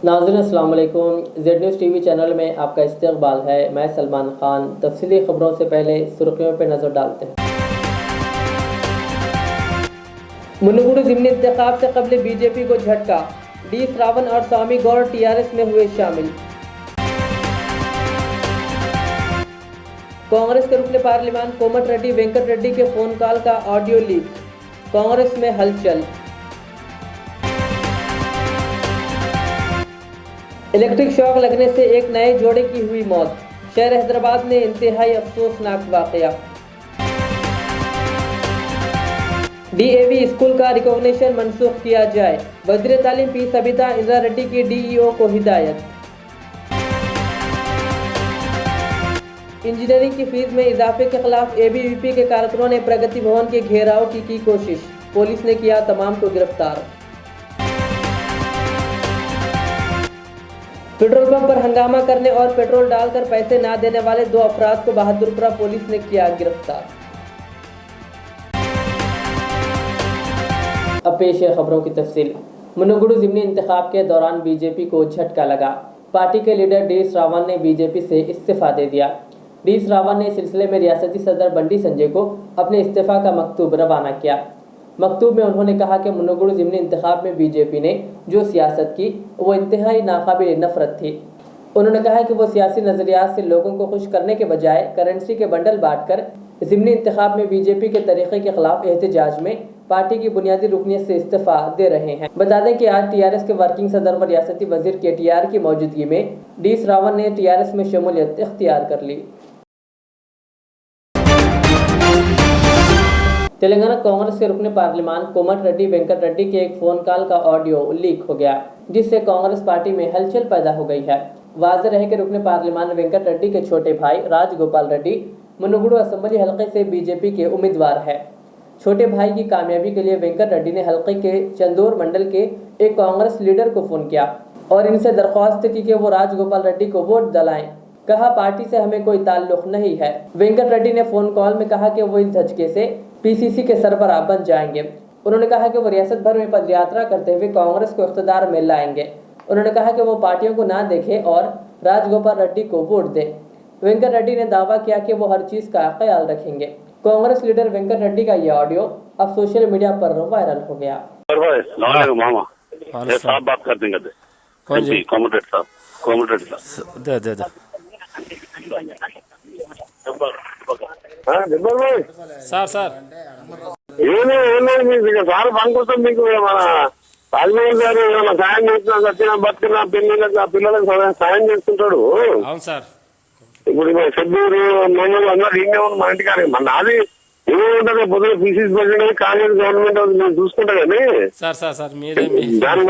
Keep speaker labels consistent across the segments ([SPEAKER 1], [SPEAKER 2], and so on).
[SPEAKER 1] नाज़रीन अस्सलाम वालेकुम। जेड न्यूज़ टीवी चैनल में आपका इस्तकबाल है। मैं सलमान खान। तफसीली खबरों से पहले सुर्खियों पर नज़र डालते हैं। मुनुगुरु ज़िमनी इंतखाब से कबल बीजेपी को झटका। डी श्रावण और स्वामी गौर टीआरएस में हुए शामिल। कांग्रेस के रुकने पार्लिमान कोमट रेड्डी वेंकट रेड्डी के फोन कॉल का ऑडियो लीक। कांग्रेस में हलचल। इलेक्ट्रिक शॉक लगने से एक नए जोड़े की हुई मौत। शहर हैदराबाद में इंतहाई अफसोसनाक वाकया। डीएवी स्कूल का रिकॉग्निशन मनसूख किया जाए। वज़ीर तालीम पी सबिता इंदिरा रेड्डी की डीईओ को हिदायत। इंजीनियरिंग की फीस में इजाफे के खिलाफ एबीवीपी के कारकुनों ने प्रगति भवन के घेराव की कोशिश। पुलिस ने किया तमाम को गिरफ्तार। पेट्रोल पंप पर हंगामा करने और पेट्रोल डालकर पैसे ना देने वाले 2 अफराद को बहादुरपुरा पुलिस ने किया गिरफ्तार। अब पेश है खबरों की तफसील। मुनुगुरु ज़िमनी इंतखाब के दौरान बीजेपी को झटका लगा। पार्टी के लीडर डी श्रावण ने बीजेपी से इस्तीफा दे दिया। डी श्रावण ने इस सिलसिले में रियासती सदर बंडी संजय को अपने इस्तीफा का मकतूब रवाना किया। मकतूब में उन्होंने कहा कि मुनुगुरु ज़िमनी इंतखाब में बीजेपी ने जो सियासत की वो इंतहाई नाकाबिल नफरत थी। उन्होंने कहा कि वो सियासी नज़रियात से लोगों को खुश करने के बजाय करेंसी के बंडल बांटकर ज़िमनी इंतखाब में बीजेपी के तरीक़े के खिलाफ एहतजाज में पार्टी की बुनियादी रुकनीत से इस्तीफा दे रहे हैं। बता दें कि आज टीआरएस के वर्किंग सदर व रियासती वजीर केटीआर की मौजूदगी में डी श्रावण ने टीआरएस में शमूलियत इख्तियार कर ली। तेलंगाना कांग्रेस के रुकने पार्लिमान कोमट रेड्डी वेंकट रेड्डी के एक फ़ोन कॉल का ऑडियो लीक हो गया, जिससे कांग्रेस पार्टी में हलचल पैदा हो गई है। वाज़ेह रहे कि रुकने पार्लिमान वेंकट रेड्डी के छोटे भाई राजगोपाल रेड्डी मुनुगुरु असेंबली हल्के से बीजेपी के उम्मीदवार है। छोटे भाई की कामयाबी के लिए वेंकट रेड्डी ने हल्के के चंदोर मंडल के एक कांग्रेस लीडर को फ़ोन किया और इनसे दरख्वास्त की कि वो राजगोपाल रेड्डी को वोट दिलाएं। कहा, पार्टी से हमें कोई ताल्लुक नहीं है। वेंकट रेड्डी ने फ़ोन कॉल में कहा कि वो इस झटके से पीसीसी के सरबराह बन जाएंगे। उन्होंने कहा कि वो रियासत भर में पदयात्रा करते हुए कांग्रेस को इख्तिदार में लाएंगे। उन्होंने कहा कि वो पार्टियों को ना देखें और राजगोपाल रेड्डी को वोट दें। वेंकट रेड्डी ने दावा किया कि वो हर चीज़ का ख्याल रखेंगे। कांग्रेस लीडर वेंकट रेड्डी का यह ऑडियो अब सोशल मीडिया पर वायरल हो गया।
[SPEAKER 2] मामा साहब बात कर देंगे कॉमरेड साहब दे
[SPEAKER 3] సార్
[SPEAKER 2] సార్ పనికొస్తాం మీకు మన రాజమోహన్ గారు ఏమైనా సాయం చేస్తున్నా సత్యన బతికిన పిల్లలకు సాయం చేస్తుంటాడు.
[SPEAKER 3] అవును సార్.
[SPEAKER 2] ఇప్పుడు షెడ్యూరు మమ్మల్ని అందరూ ఇంకే ఉంది మా ఇంటికాడ. మన నాది ఏముంటది పొద్దున పీసీసీ ప్రెసిడెంట్ కాంగ్రెస్ గవర్నమెంట్ నేను చూసుకుంటా కానీ దాని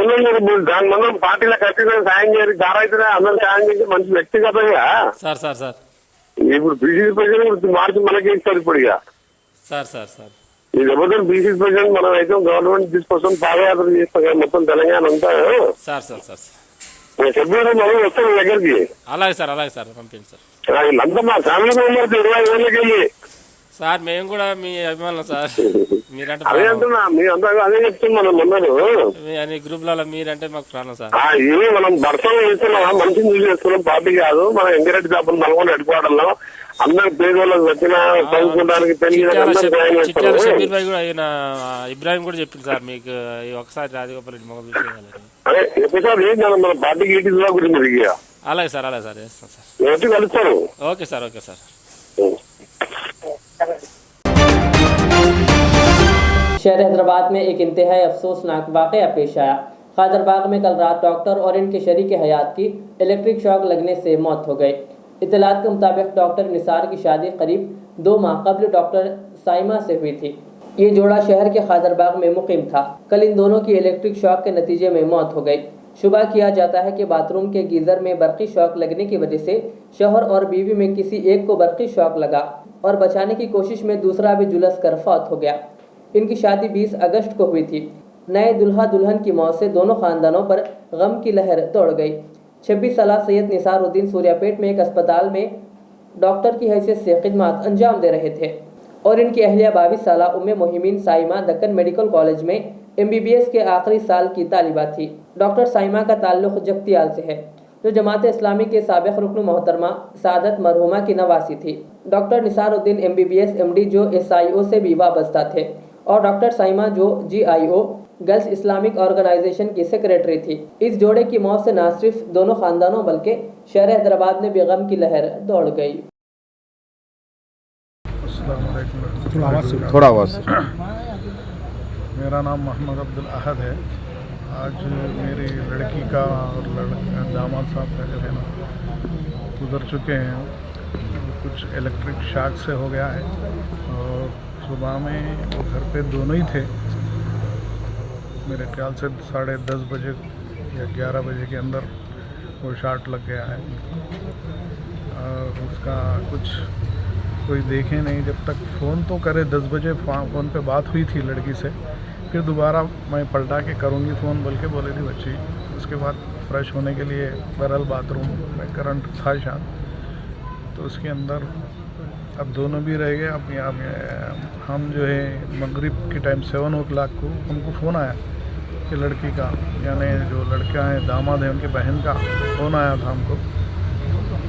[SPEAKER 2] ముందు పార్టీలో ఖచ్చితంగా సాయం చేయాలి. దారైతే అందరూ సాయం చేసి మంచి వ్యక్తిగతంగా ఇప్పుడు బీసీసీ ప్రెసిడెంట్ మార్చి మనకి ఇస్తారు. ఇప్పుడు ఇక ఈ ప్రభుత్వం బీసీసీ ప్రెసిడెంట్ మనం అయితే గవర్నమెంట్ తీసుకొస్తాం, పాదయాత్ర చేస్తాం మొత్తం తెలంగాణ అంతా. షెడ్యూల్ మనం వస్తాం దగ్గరికి.
[SPEAKER 3] అలాగే సార్ పంపించారు.
[SPEAKER 2] వీళ్ళంతా మా ఫ్యామిలీ మెంబర్స్ 20 ఏళ్ళకి వెళ్ళి
[SPEAKER 3] సార్ మేము కూడా మీ అభిమానులు సార్. మీరంటే
[SPEAKER 2] అదే అంటున్నా, మీరంతా అదే చెప్తున్నాం. మొన్నలు
[SPEAKER 3] గ్రూప్లలో మీరంటే మాకు ప్రాణం సార్.
[SPEAKER 2] ఇవి మనం భర్తలు చేస్తున్నాం, మనిషిని చూసి చేస్తున్నాం, పార్టీ కాదు. మనం ఎంకరేజ్ కాకుండా నల్గొండ హెడ్క్వార్టర్లో అందరు పేదోళ్ళకి వచ్చిన చదువుకోవడానికి
[SPEAKER 3] షబీర్ భాయ్ కూడా ఇబ్రాహిం కూడా చెప్పింది సార్ మీకు ఒకసారి రాజగోపాల్ రెడ్డి మొగ
[SPEAKER 2] అదే ఎప్పుడు మన పార్టీకి ఈటీసీ గురించి.
[SPEAKER 3] అలాగే సార్ చేస్తాం సార్.
[SPEAKER 2] వచ్చి కలుస్తారు.
[SPEAKER 3] Okay sir.
[SPEAKER 1] शहर हैदराबाद में एक इंतहाई अफसोसनाक वाकया पेश आया। खादरबाग में कल रात डॉक्टर और इनके शरीक हयात की इलेक्ट्रिक शॉक लगने से मौत हो गई। इत्तलात के मुताबिक डॉक्टर निसार की शादी करीब 2 माह कबल डॉक्टर साइमा से हुई थी। ये जोड़ा शहर के खादरबाग में मुकीम था। कल इन दोनों की इलेक्ट्रिक शॉक के नतीजे में मौत हो गई। शुबा किया जाता है कि बाथरूम के गीजर में बरक़ी शॉक लगने की वजह से शौहर और बीवी में किसी एक को बरक़ी शॉक लगा और बचाने की कोशिश में दूसरा भी झुलस कर फौत हो गया। इनकी शादी 20 अगस्त को हुई थी। नए दुल्हा दुल्हन की मौत से दोनों खानदानों पर गम की लहर दौड़ गई। 26 साल सैयद निसारुद्दीन सूर्यापेट में एक अस्पताल में डॉक्टर की हैसियत से खिदमत अंजाम दे रहे थे और इनकी अहलिया 22 साल उम्मे मोहिमीन साइमा दक्कन मेडिकल कॉलेज में MBBS के आखिरी साल की तालिबा थी। डॉक्टर साइमा का ताल्लुक जगतियाल से है, जो जमात इस्लामी के साबिक रुकन मोहतरमा सादत मरहुमा की नवासी थी। डॉक्टर निसारुद्दीन MBBS MD जो SIO से भी वाबस्ता थे, और डॉक्टर साइमा जो GIO गर्ल्स इस्लामिक ऑर्गेनाइजेशन की सेक्रेटरी थी। इस जोड़े की मौत से न सिर्फ दोनों खानदानों बल्कि शहर हैदराबाद में भी गम की लहर दौड़ गई।
[SPEAKER 4] थोड़ा आवाज़।
[SPEAKER 5] मेरा नाम मोहम्मद अब्दुल अहद है। आज मेरी लड़की का और दामाद साहब का जो है ना गुजर चुके हैं। कुछ इलेक्ट्रिक शॉक से हो गया है और सुबह में वो घर पे दोनों ही थे। मेरे ख्याल से 10:30 बजे या 11 बजे के अंदर वो शॉट लग गया है और उसका कुछ कोई देखे नहीं। जब तक फ़ोन तो करे 10 बजे फ़ोन पे बात हुई थी लड़की से, फिर दोबारा मैं पलटा के करूँगी फ़ोन बोल के बोली थी बच्ची। उसके बाद फ्रेश होने के लिए बहरहाल बाथरूम में करंट था शायद, तो उसके अंदर अब दोनों भी रह गए। अब यहाँ हम जो है मगरिब के टाइम 7 o'clock को हमको फ़ोन आया कि लड़की का, यानी जो लड़का है दामाद है उनके बहन का फ़ोन आया था हमको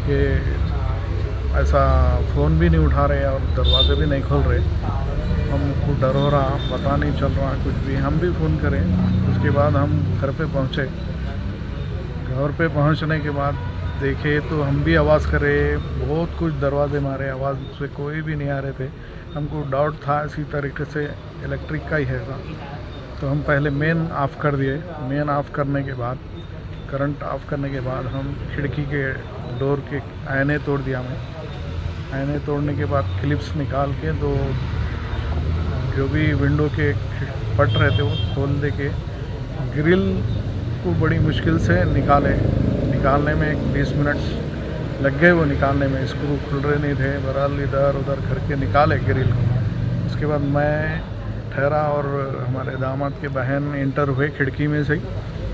[SPEAKER 5] कि ऐसा फ़ोन भी नहीं उठा रहे और दरवाज़े भी नहीं खोल रहे। हमको डर हो रहा, पता नहीं चल रहा कुछ भी। हम भी फ़ोन करें। उसके बाद हम घर पे पहुँचे। घर पे पहुँचने के बाद देखे तो हम भी आवाज़ करे, बहुत कुछ दरवाजे मारे, आवाज़ से कोई भी नहीं आ रहे थे। हमको डाउट था इसी तरीके से इलेक्ट्रिक का ही है। तो हम पहले मेन ऑफ़ कर दिए। मेन ऑफ़ करने के बाद, करंट ऑफ़ करने के बाद हम खिड़की के डोर के आईने तोड़ दिया। मैं आईने तोड़ने के बाद क्लिप्स निकाल के दो जो भी विंडो के पट रहे थे वो खोल दे के ग्रिल को बड़ी मुश्किल से निकालने में 20 मिनट लग गए वो निकालने में। स्क्रू खुल रहे नहीं थे। बहरहाल इधर उधर करके निकाले ग्रिल को। उसके बाद मैं ठहरा और हमारे दामाद के बहन इंटर हुए खिड़की में से ही,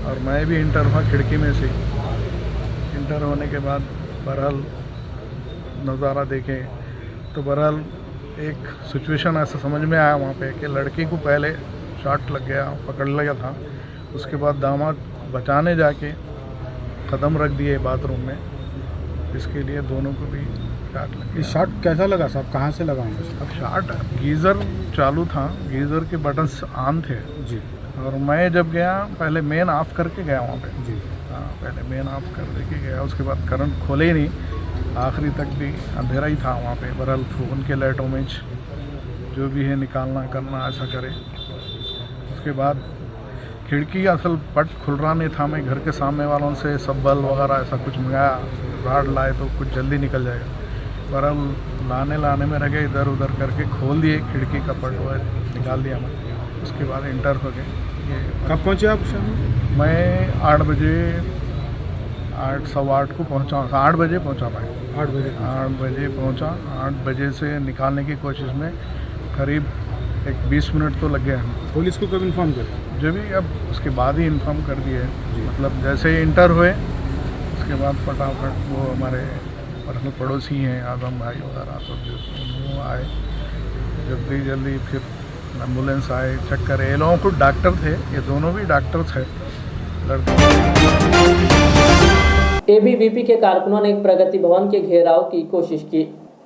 [SPEAKER 5] और मैं भी इंटर हुआ खिड़की में से ही। इंटर होने के बाद बहरहाल नज़ारा देखे तो बहरहाल एक सिचुएशन ऐसा समझ में आया वहाँ पे कि लड़की को पहले शॉट लग गया, पकड़ लिया था। उसके बाद दामाद बचाने जाके कदम रख दिए बाथरूम में। इसके लिए दोनों को भी शॉट लग गया।
[SPEAKER 4] शॉट कैसा लगा साहब, कहाँ से लगा?
[SPEAKER 5] अब शॉट गीज़र चालू था, गीज़र के बटन्स ऑन थे
[SPEAKER 4] जी,
[SPEAKER 5] और मैं जब गया पहले मेन ऑफ़ करके गया वहाँ पे
[SPEAKER 4] जी।
[SPEAKER 5] हाँ, पहले मेन ऑफ़ कर दे के गया। उसके बाद करंट खोले ही नहीं, आखिरी तक भी अंधेरा ही था वहाँ पे। बहरहाल फ़ोन के लाइटों में जो भी है निकालना करना ऐसा करे। उसके बाद खिड़की असल पट खुल रहा नहीं था। मैं घर के सामने वालों से सब बल वगैरह ऐसा कुछ मंगाया, राड लाए तो कुछ जल्दी निकल जाएगा। बहरहाल लाने में रह गए, इधर उधर करके खोल दिए खिड़की का पट वो निकाल दिया मैं। उसके बाद इंटर हो गए। ये
[SPEAKER 4] कब पहुँचे आप?
[SPEAKER 5] मैं 8 बजे 8:15 को पहुँचा। 8 बजे पहुँचा मैं।
[SPEAKER 4] 8 बजे
[SPEAKER 5] पहुँचा। 8 बजे से निकालने की कोशिश में करीब 20 मिनट तो लग गया हमें।
[SPEAKER 4] पुलिस को कब इन्फॉर्म करें?
[SPEAKER 5] जो भी अब उसके बाद ही इन्फॉर्म कर दिए। मतलब जैसे ही इंटर हुए उसके बाद फटाफट वो हमारे पड़ोसी हैं आजम भाई वगैरह सब जो आए, जल्दी फिर एम्बुलेंस आए, चेक करे। ये लोगों को डॉक्टर थे, ये दोनों भी डॉक्टर थे लड़के।
[SPEAKER 1] ABVP के कारकुनों ने एक प्रगति भवन के घेराव की कोशिश की।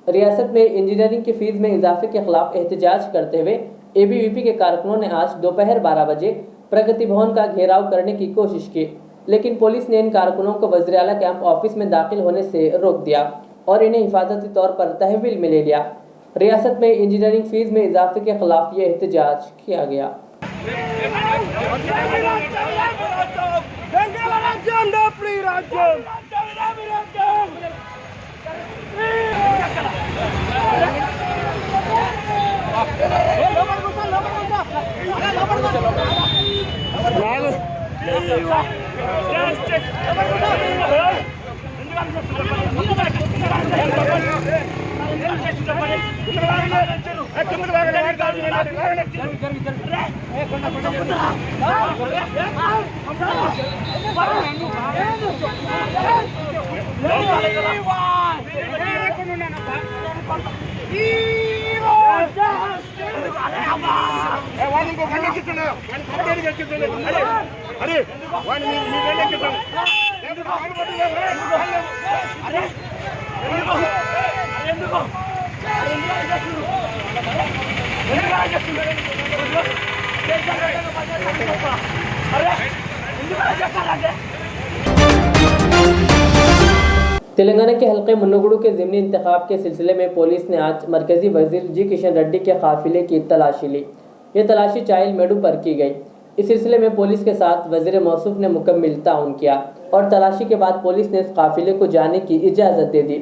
[SPEAKER 1] रियासत में इंजीनियरिंग की फीस में इजाफे के खिलाफ एहतजाज करते हुए ABVP के कारकुनों ने आज दोपहर 12 बजे प्रगति भवन का घेराव करने की कोशिश की, लेकिन पुलिस ने इन कारकुनों को वज़ीर आला कैंप ऑफिस में दाखिल होने से रोक दिया और इन्हें हिफाजती तौर पर तहवील में ले लिया। रियासत में इंजीनियरिंग फीस में इजाफे के खिलाफ ये एहतजाज किया गया। तेलंगाना के हल्के मुन्नुगुडु के ज़िमनी इंतखाब के सिलसिले में पुलिस ने आज मरकजी वजीर जी किशन रेड्डी के काफिले की तलाशी ली। ये तलाशी चाइल मेडू पर की गई। इस सिलसिले में पुलिस के साथ वजीर मौसूफ ने मुकम्मल ताउन किया और तलाशी के बाद पुलिस ने इस काफिले को जाने की इजाज़त दे दी।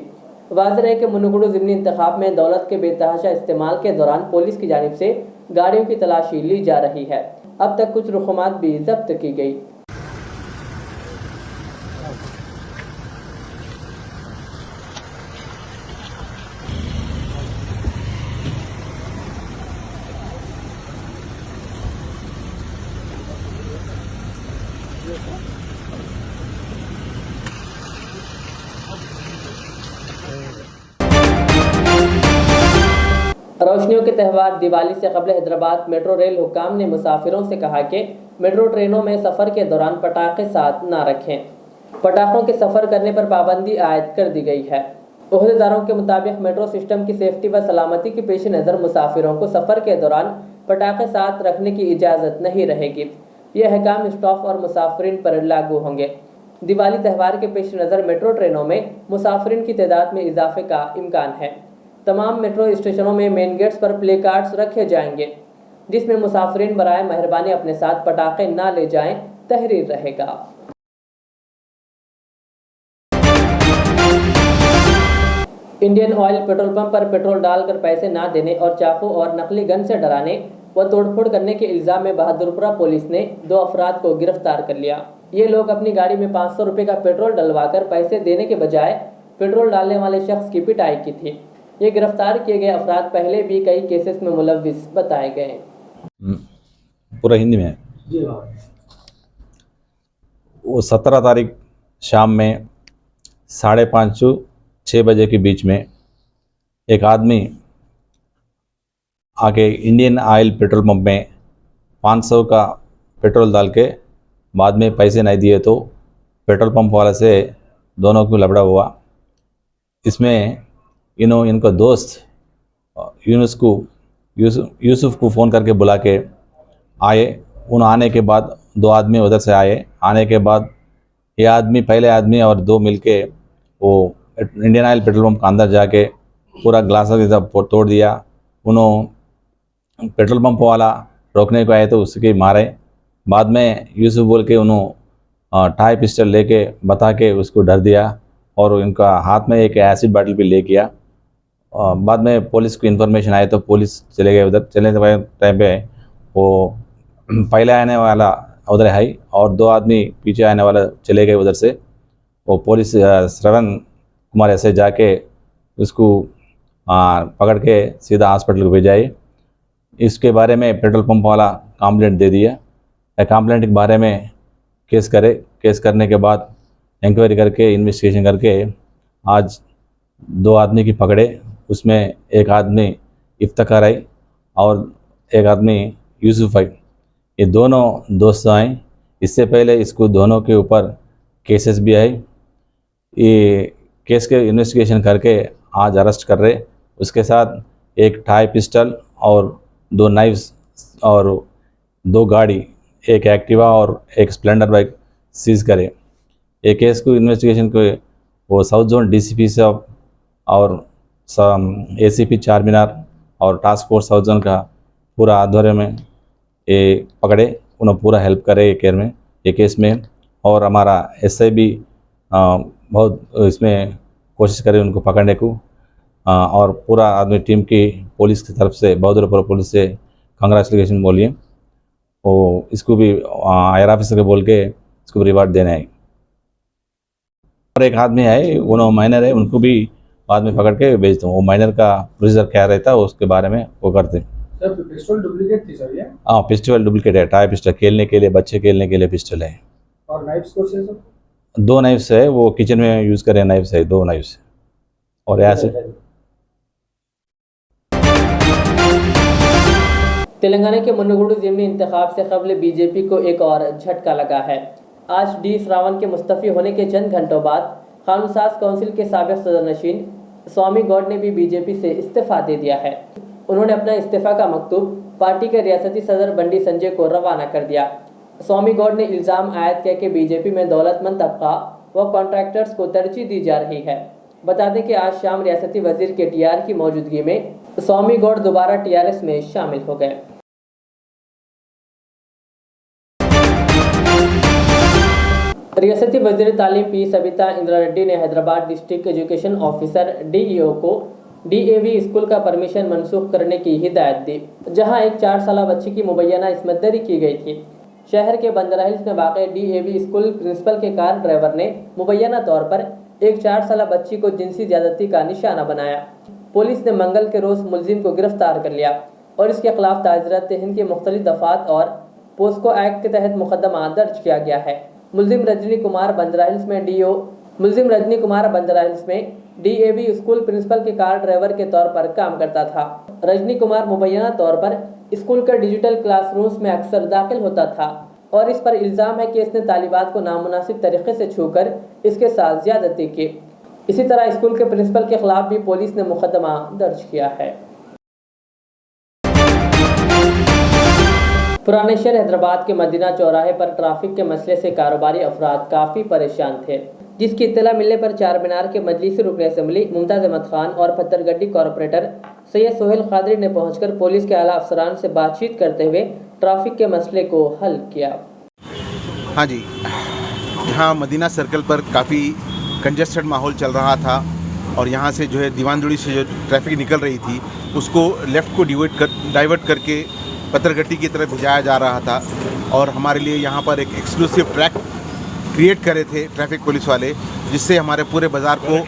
[SPEAKER 1] वाज़ेह है कि मुन्नुगुडु ज़िमनी इंतखाब में दौलत के बेतहाशा इस्तेमाल के दौरान पुलिस की जानिब से गाड़ियों की तलाशी ली जा रही है। अब तक कुछ रुकूमात भी जब्त की गई। रोशनियों के त्यौहार दिवाली से कबल हैदराबाद मेट्रो रेल हुक्काम ने मुसाफिरों से कहा कि मेट्रो ट्रेनों में सफ़र के दौरान पटाखे साथ ना रखें। पटाखों के सफ़र करने पर पाबंदी आयद कर दी गई है। ओहदेदारों के मुताबिक मेट्रो सिस्टम की सेफ्टी व सलामती के पेश नज़र मुसाफिरों को सफ़र के दौरान पटाखे साथ रखने की इजाज़त नहीं रहेगी। ये अहकाम स्टाफ और मुसाफिरीन पर लागू होंगे। दिवाली त्यौहार के पेश नज़र मेट्रो ट्रेनों में मुसाफिरीन की तादाद में इजाफे का इम्कान है। तमाम मेट्रो स्टेशनों में मेन गेट्स पर प्ले कार्ड्स रखे जाएंगे जिसमें मुसाफिरीन बराए मेहरबानी अपने साथ पटाखे ना ले जाएं तहरीर रहेगा। इंडियन ऑयल पेट्रोल पंप पर पेट्रोल डालकर पैसे ना देने और चाकू और नकली गन से डराने व तोड़फोड़ करने के इल्ज़ाम में बहादुरपुरा पुलिस ने 2 अफराद को गिरफ्तार कर लिया। ये लोग अपनी गाड़ी में 500 रुपये का पेट्रोल डलवाकर पैसे देने के बजाय पेट्रोल डालने वाले शख्स की पिटाई की थी। ये गिरफ्तार किए गए अफराद पहले भी कई केसेस में मुलव्विस बताए गए।
[SPEAKER 6] पूरा हिंदी में वो 17 तारीख शाम में 5:30 से 6 बजे के बीच में एक आदमी आके इंडियन ऑयल पेट्रोल पंप में 500 का पेट्रोल डाल के बाद में पैसे नहीं दिए तो पेट्रोल पंप वाले से दोनों को लफड़ा हुआ। इसमें इनका दोस्त यूसुफ को फ़ोन करके बुला के आए। उन आने के बाद 2 आदमी उधर से आए। आने के बाद ये पहले आदमी और 2 मिलके वो इंडियन ऑयल पेट्रोल पंप का अंदर जाके पूरा ग्लास तोड़ दिया। उन्होंने पेट्रोल पंप वाला रोकने को आए तो उसके मारे। बाद में यूसुफ बोल के उन्होंने टाई पिस्टल लेके बता के उसको डर दिया और इनका हाथ में एक एसिड बाटल भी ले किया। बाद में पुलिस को इन्फॉर्मेशन आए तो पुलिस चले गए। उधर चलने के टाइम पे वो पहले आने वाला उधर है और 2 आदमी पीछे आने वाला चले गए उधर से। वो पुलिस श्रवण कुमार ऐसे जाके उसको पकड़ के सीधा हॉस्पिटल को भेजाए। इसके बारे में पेट्रोल पंप वाला कंप्लेंट दे दिया। कंप्लेंट के बारे में केस करने के बाद इंक्वायरी करके इन्वेस्टिगेशन करके आज 2 आदमी की पकड़े। उसमें एक आदमी इफ्तिकार है और एक आदमी यूसुफ है। ये दोनों दोस्त हैं। इससे पहले इसको दोनों के ऊपर केसेस भी है। ये केस के इन्वेस्टिगेशन करके आज अरेस्ट कर रहे। उसके साथ एक टाई पिस्टल और 2 नाइफ्स और 2 गाड़ी, एक एक्टिवा और एक स्प्लेंडर बाइक सीज करे। ये केस को इन्वेस्टिगेशन को वो साउथ जोन डीसीपी साहब और एसीपी चारमीनार और टास्क फोर्स साउथ जोन का पूरा आध्वर्य में ये पकड़े। उन्होंने पूरा हेल्प करे ये केस में और हमारा एसआई भी बहुत इसमें कोशिश करे उनको पकड़ने को। और पूरा आदमी टीम की पुलिस की तरफ से बहादुरपुरा पुलिस से कंग्रेचुलेशन बोलिए। वो इसको भी आयर ऑफिसर के बोल के इसको रिवार्ड देना है। और एक आदमी है उन्होंने माइनर है, उनको भी बाद में पकड़ के भेजता हूँ। वो माइनर का प्रोसीजर क्या रहता है उसके बारे में वो करते।
[SPEAKER 4] सर पिस्टल डुप्लीकेट थी सर ये?
[SPEAKER 6] हाँ पिस्टल डुप्लीकेट है। टाई पिस्टल खेलने के लिए, बच्चे खेलने के लिए पिस्टल है।
[SPEAKER 4] और नाइफ्स कौन से सर?
[SPEAKER 6] 2 नाइफ्स है, वो किचन में यूज़ करे नाइफ्स है, 2 नाइफ्स और ऐसे।
[SPEAKER 1] तेलंगाना के मुन्नुगुडु ज़िमनी इंतखाब से कबल बीजेपी को एक और झटका लगा है। आज डी श्रावण के मुस्तफ़ी होने के चंद घंटों बाद कानून-साज काउंसिल के साबिक़ सदर-नशीन स्वामी गौड ने भी बीजेपी से इस्तीफा दे दिया है। उन्होंने अपना इस्तीफा का मकतूब पार्टी के रियासती सदर बंडी संजय को रवाना कर दिया। स्वामी गौड ने इल्ज़ाम आयद किया कि बीजेपी में दौलतमंद तबका व कॉन्ट्रैक्टर्स को तरजीह दी जा रही है। बता दें कि आज शाम रियासती वजीर के टीआर की मौजूदगी में स्वामी गौड दोबारा टीआरएस में शामिल हो गए। रियासती वज़ीर तालीम पी सबिता इंदिरा रेड्डी ने Hyderabad district education officer DEO को डीएवी स्कूल का परमिशन मनसूख करने की हिदायत दी, जहां एक 4 साल बच्ची की मुबैना इसमत दरी की गई थी। शहर के बंदरा हिल्स में वाक़ डीएवी स्कूल प्रिंसिपल के कार ड्राइवर ने मुबैना तौर पर एक 4 साल बच्ची को जिनसी ज्यादती का निशाना बनाया। पुलिस ने मंगल के रोज़ मुलजिम को गिरफ्तार कर लिया और इसके खिलाफ ताज़रात हिंद के मुख्तलिफ दफ़ात और पोस्को एक्ट के तहत मुकदमा दर्ज किया गया है। मुलजिम रजनी कुमार बंदरा हिल्स में डीएवी स्कूल प्रिंसिपल के कार ड्राइवर के तौर पर काम करता था। रजनी कुमार मुबैना तौर पर स्कूल के डिजिटल क्लासरूम्स में अक्सर दाखिल होता था और इस पर इल्ज़ाम है कि इसने तालिबात को नामुनासिब तरीके से छूकर इसके साथ ज्यादती की। इसी तरह स्कूल के प्रिंसिपल के खिलाफ भी पुलिस ने मुकदमा दर्ज किया है। पुराने शहर हैदराबाद के मदीना चौराहे पर ट्रैफिक के मसले से कारोबारी अफराद काफ़ी परेशान थे, जिसकी इत्तला मिलने पर चार मीनार के मजलिसी रुकन असम्बली मुमताज़ अहमद खान और पत्थरगड्डी कॉरपोरेटर सैयद सोहेल कादरी ने पहुंचकर पुलिस के आला अफसरान से बातचीत करते हुए ट्रैफिक के मसले को हल किया।
[SPEAKER 7] हाँ जी, यहाँ मदीना सर्कल पर काफ़ी कंजेस्टेड माहौल चल रहा था और यहाँ से जो है दीवानजुड़ी से जो ट्रैफिक निकल रही थी उसको लेफ़्ट को डाइवर्ट करके पत्थरगट्टी की तरफ भिजाया जा रहा था और हमारे लिए यहाँ पर एक एक्सक्लूसिव ट्रैक क्रिएट करे थे ट्रैफिक पुलिस वाले, जिससे हमारे पूरे बाज़ार को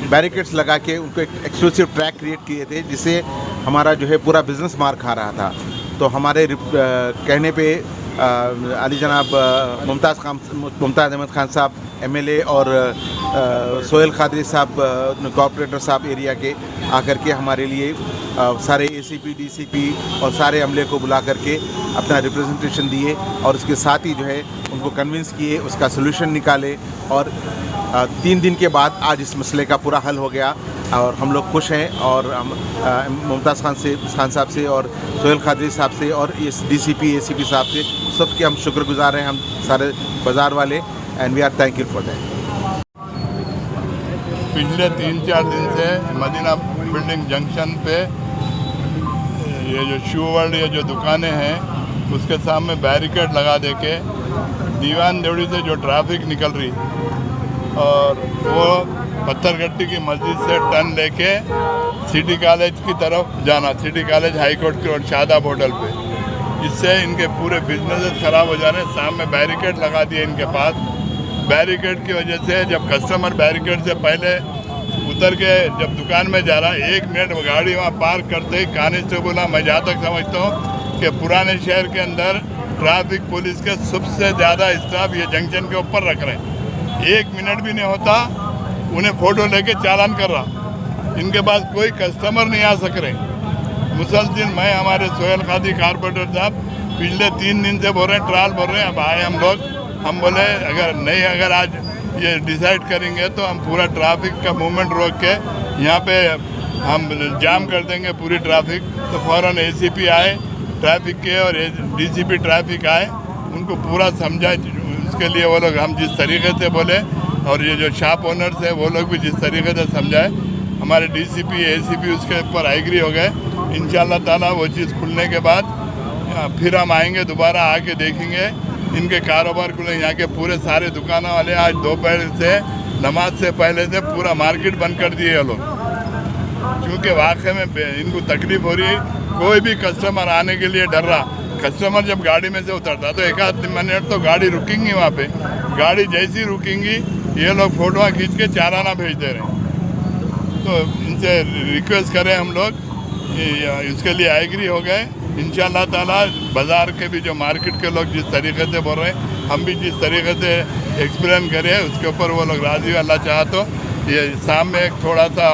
[SPEAKER 7] बैरिकेड्स लगा के उनको एक एक्सक्लूसिव ट्रैक क्रिएट किए थे, जिससे हमारा जो है पूरा बिज़नेस मार खा रहा था। तो हमारे कहने पे अली जनाब मुमताज़ अहमद खान साहब एमएलए और सोहेल कादरी साहब कॉर्पोरेटर साहब एरिया के आकर के हमारे लिए सारे एसीपी डीसीपी और सारे अमले को बुला करके अपना रिप्रेजेंटेशन दिए और उसके साथ ही जो है उनको कन्विंस किए, उसका सोल्यूशन निकाले और 3 दिन के बाद आज इस मसले का पूरा हल हो गया और हम लोग खुश हैं। और मुमताज़ खान साहब से और सोहेल कादरी साहब से और इस डीसीपी एसीपी साहब से सबके हम शुक्रगुजार हैं, हम सारे बाज़ार वाले, and we are thankful for that.
[SPEAKER 8] पिछले 3-4 दिन से मदीना बिल्डिंग जंक्शन पे ये जो शू वर्ल्ड ये जो दुकानें हैं उसके सामने बैरिकेड लगा दे के दीवान देवड़ी से जो ट्रैफिक निकल रही और वो पत्थरगट्टी की मस्जिद से टर्न लेके सिटी कॉलेज की तरफ जाना, सिटी कॉलेज हाई कोर्ट की रोड शादाब होटल पे, इससे इनके पूरे बिजनेस ख़राब हो जा रहे हैं। सामने बैरिकेड लगा दिए इनके पास। बैरिकेड की वजह से जब कस्टमर बैरिकेड से पहले उतर के जब दुकान में जा रहा 1 मिनट गाड़ी वहाँ पार्क करते ही कांस्टेबल, मैं जहाँ तक समझता हूँ कि पुराने शहर के अंदर ट्रैफिक पुलिस के सबसे ज़्यादा स्टाफ ये जंक्शन के ऊपर रख रहे हैं। 1 मिनट भी नहीं होता उन्हें फ़ोटो लेके चालान कर रहा, इनके पास कोई कस्टमर नहीं आ सक रहे। मुसलसिल मैं हमारे सोहेल कादरी कारपोरेटर साहब पिछले 3 दिन से बोल रहे हैं, ट्रायल बोल रहे हैं। अब आए हम लोग, हम बोले अगर आज ये डिसाइड करेंगे तो हम पूरा ट्रैफिक का मूवमेंट रोक के यहाँ पे हम जाम कर देंगे पूरी ट्रैफिक। तो फ़ौरन एसीपी आए ट्रैफिक के और डीसीपी ट्रैफिक आए, उनको पूरा समझाए। उसके लिए वो लोग हम जिस तरीके से बोले और ये जो शॉप ओनर्स है वो लोग भी जिस तरीके से समझाए, हमारे डीसीपी एसीपी उसके ऊपर एग्री हो गए। इंशाल्लाह ताला वो चीज़ खुलने के बाद फिर हम आएंगे, दोबारा आके देखेंगे इनके कारोबार को। यहाँ के पूरे सारे दुकानों वाले आज दोपहर से नमाज से पहले से पूरा मार्केट बंद कर दिए ये लोग, क्योंकि वाकई में इनको तकलीफ हो रही है। कोई भी कस्टमर आने के लिए डर रहा। कस्टमर जब गाड़ी में से उतरता तो 1-8 मिनट तो गाड़ी रुकेंगी वहाँ पे, गाड़ी जैसी रुकेंगी ये लोग फ़ोटो खींच के चालाना भेज दे रहे हैं। तो इनसे रिक्वेस्ट करें हम लोग, इसके लिए एग्री हो गए। इंशाअल्लाह ताला बाज़ार के भी जो मार्केट के लोग जिस तरीके से बोल रहे हैं, हम भी जिस तरीके से एक्सप्लेन करें उसके ऊपर वो लोग राज़ी। अल्लाह चाहा तो ये शाम में एक थोड़ा सा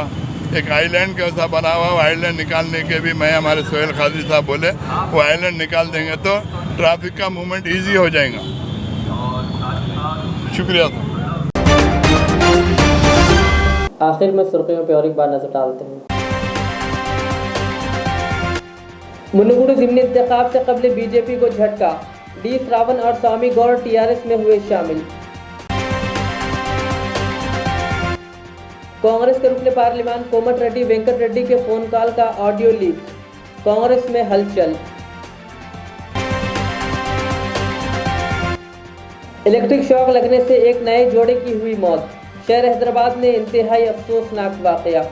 [SPEAKER 8] एक आइलैंड के वैसा बना हुआ, वो आइलैंड निकालने के भी मैं हमारे सोहेल खादरी साहब बोले वो आइलैंड निकाल देंगे तो ट्रैफिक का मूवमेंट ईजी हो जाएगा। शुक्रिया।
[SPEAKER 1] आखिर में सुर्खियों पर और एक बार नजर डालते हैं। मुनुगुरु ज़िमनी इंतखाब से कबल बीजेपी को झटका, डी श्रावण और स्वामी गौड़ टीआरएस में हुए शामिल। कांग्रेस के रुकने पार्लियामान कोमट रेड्डी वेंकट रेड्डी के फोन कॉल का ऑडियो लीक, कांग्रेस में हलचल। इलेक्ट्रिक शॉक लगने से एक नए जोड़े की हुई मौत, शहर हैदराबाद में इंतहाई अफसोसनाक वाकया।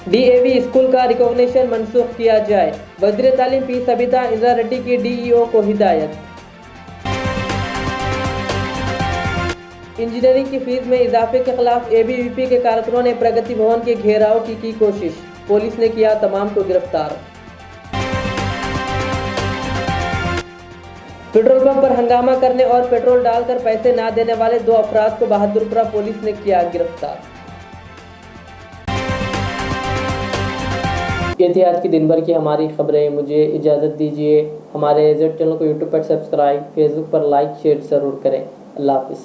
[SPEAKER 1] डीएवी स्कूल का रिकॉग्निशन मनसूख किया जाए, वज़ीर तालीम पी सबिता इंदिरा रेड्डी की डीईओ को हिदायत। इंजीनियरिंग की फीस में इजाफे के खिलाफ एबीवीपी के कारकुनों ने प्रगति भवन के घेराव की कोशिश, पुलिस ने किया तमाम को गिरफ्तार। पेट्रोल पंप पर हंगामा करने और पेट्रोल डालकर पैसे ना देने वाले 2 अफराद को बहादुरपुरा पुलिस ने किया गिरफ्तार। ये थी आज की दिन भर की हमारी खबरें। मुझे इजाज़त दीजिए। हमारे जेड चैनल को यूट्यूब पर सब्सक्राइब, फेसबुक पर लाइक शेयर ज़रूर करें। अल्लाह हाफिज़।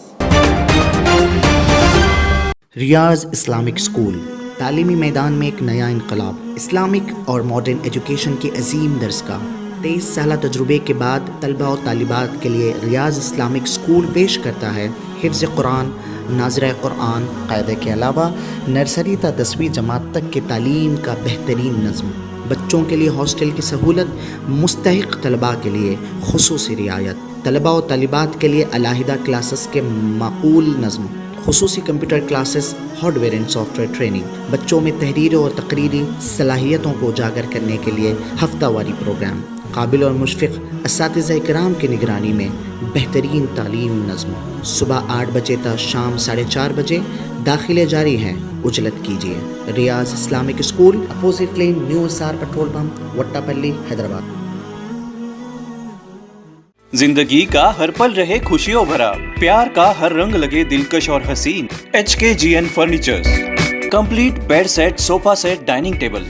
[SPEAKER 9] रियाज इस्लामिक स्कूल, तालीमी मैदान में एक नया इनकलाब। इस्लामिक और मॉडर्न एजुकेशन की अजीम दरसगाह। 23 साल तजुर्बे के बाद तलबा और तालिबात के लिए रियाज इस्लामिक स्कूल पेश करता है हिफ्ज़ कुरान, नाज़िरा कुरान, कायदे के अलावा नर्सरी ता 10वीं जमात तक के तालीम का बेहतरीन नज़्म। बच्चों के लिए हॉस्टल की सहूलत, मुस्तहिक़ तलबा के लिए खुसूसी रियायत, तलबा और तालिबात के लिए अलहदा क्लासेस के माकूल नज़्म, खुसूसी computer classes, hardware and software training. बच्चों में तहरीर और तकरीरी सलाहियतों को उजागर करने के लिए हफ्तावारी प्रोग्राम। काबिल और मुशफ़िक़ असातिज़ा इकराम की निगरानी में बेहतरीन तालीम नज़्म। सुबह 8 बजे तक शाम 4:30 बजे दाखिले जारी हैं, उजलत कीजिए। Riyaz Islamic school, opposite lane, new SR petrol pump, Vattepally, Hyderabad.
[SPEAKER 10] जिंदगी का हर पल रहे खुशियों भरा, प्यार का हर रंग लगे दिलकश और हसीन। HKGN furnitures, complete bed set, sofa set, dining table.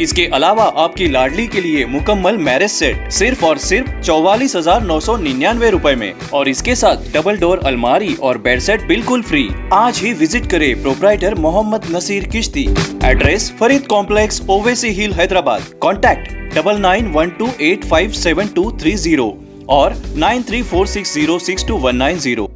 [SPEAKER 10] इसके अलावा आपकी लाडली के लिए मुकम्मल मैरिज सेट सिर्फ और सिर्फ 44,999 रुपए में, और इसके साथ डबल डोर अलमारी और बेड सेट बिल्कुल फ्री। आज ही विजिट करें प्रोप्राइटर मोहम्मद नसीर किश्ती। एड्रेस फरीद कॉम्प्लेक्स, ओवैसी हिल, हैदराबाद। कॉन्टैक्ट 9912857230 और 9346062190।